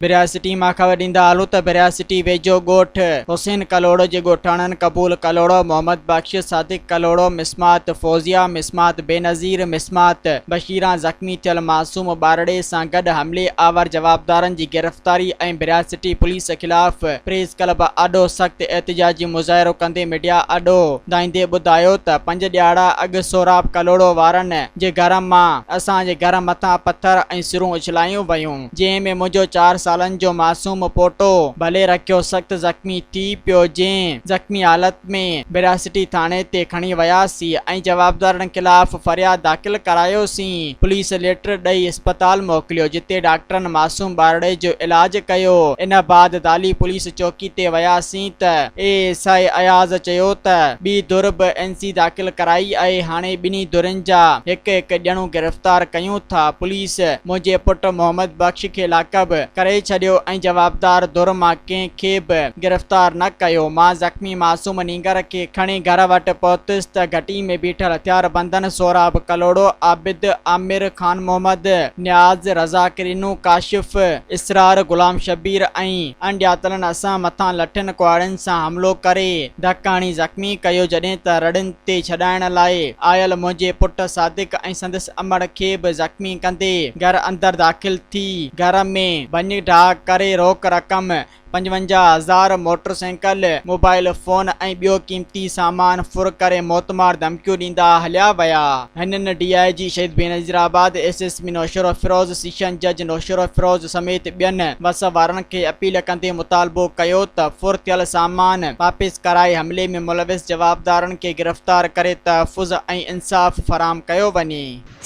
बिरयासिटी मां ख़बर ॾींदा आलू त बिरयासिटी वेझो ॻोठ हुसैन कलोड़ो जे ॻोठाणनि कबूल कलोड़ो, मोहम्मद बख्श, सादिक कलोड़ो, मिसमात फौजिया, मिसमात बेनज़ीर, मिसमात बशीरा ज़ख़्मी थियल मासूम ॿारड़े सां गॾु हमले आवर जवाबदारनि जी गिरफ़्तारी ऐं बिरयासिटी पुलिस ख़िलाफ़ प्रेस क्लब आॾो सख़्त एहतिजाजी मुज़ाहिरो कंदे मीडिया आॾो दाईंदे ॿुधायो त 5 ॾियारा अॻु सोराब कलोड़ो वारनि जे घर मां असांजे घर मथां पथर ऐं सिरूं उछलायूं वयूं, जंहिं में मुंहिंजो 4 सालन जो मासूम पोटो भले रखियो सख़्त ज़ख़्मी थी पियो, जंहिं ज़ख़्मी हालत में बिरयासिटी थाणे ते खणी वियासीं ऐं जवाबदारनि ख़िलाफ़ फ़रियाद दाख़िल करायोसीं। पुलिस लेटर ॾेई अस्पताल मोकिलियो, जिते डॉक्टरनि मासूम ॿारड़े जो इलाज कयो। इन बाद दाली पुलिस चौकी ते वियासीं त ASI अयाज़ चयो त ॿी धुर बि NC दाख़िल कराई आहे। हाणे ॿिन्ही धुरनि जा हिकु हिकु ॼणूं गिरफ़्तार कयूं था। पुलिस मुंहिंजे पुट मोहम्मद बख्श खे लाक़ब करे छॾियो ऐं जवाबदार धुर मां कंहिंखे बि गिरफ़्तार न कयो। मां ज़ख़्मी मासूम नींगर खे खणी घर वटि पहुतुसि त घटी में बीठल हथियार बंदन सोराब कलोड़ो, आबिद, आमिर खान, मोहम्मद नियाज़, रज़ाक, रीनू, काशिफ, इसरार, गुलाम शबीर ऐं अणॼातलनि असां मथां लठियुनि कुहाड़ियुनि सां हमलो करे धक हणी ज़ख़्मी कयो, जॾहिं त रड़ियुनि ते छॾाइण लाइ आयल मुंहिंजे पुट सादिक ऐं संदसि अमड़ खे बि ज़ख़्मी कंदे घर अंदरि दाख़िल थी घर में भञ ढाह करे रोक रक़म 55,000, मोटरसाइकिल, मोबाइल फोन ऐं ॿियो क़ीमती सामान फुर करे मोतमार धमकियूं ॾींदा हलिया विया। हिननि DIG शहीद बेनज़ीराबाद, SSP नौशरो फिरोज़, सेशन जज नौशरो फिरोज़ समेत ॿियनि वस वारनि खे अपील कंदे मुतालबो कयो त फुर थियल सामान वापसि कराए हमले में मुलविस जवाबदारनि खे गिरफ़्तार करे तहफ़्फ़ुज़ ऐं इंसाफ़ फराहम कयो वञे।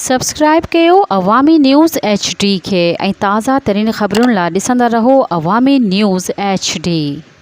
सब्सक्राइब कयो अवामी न्यूज़ HD खे ऐं ताज़ा तरीन ख़बरुनि लाइ ॾिसंदा रहो अवामी न्यूज़ HD।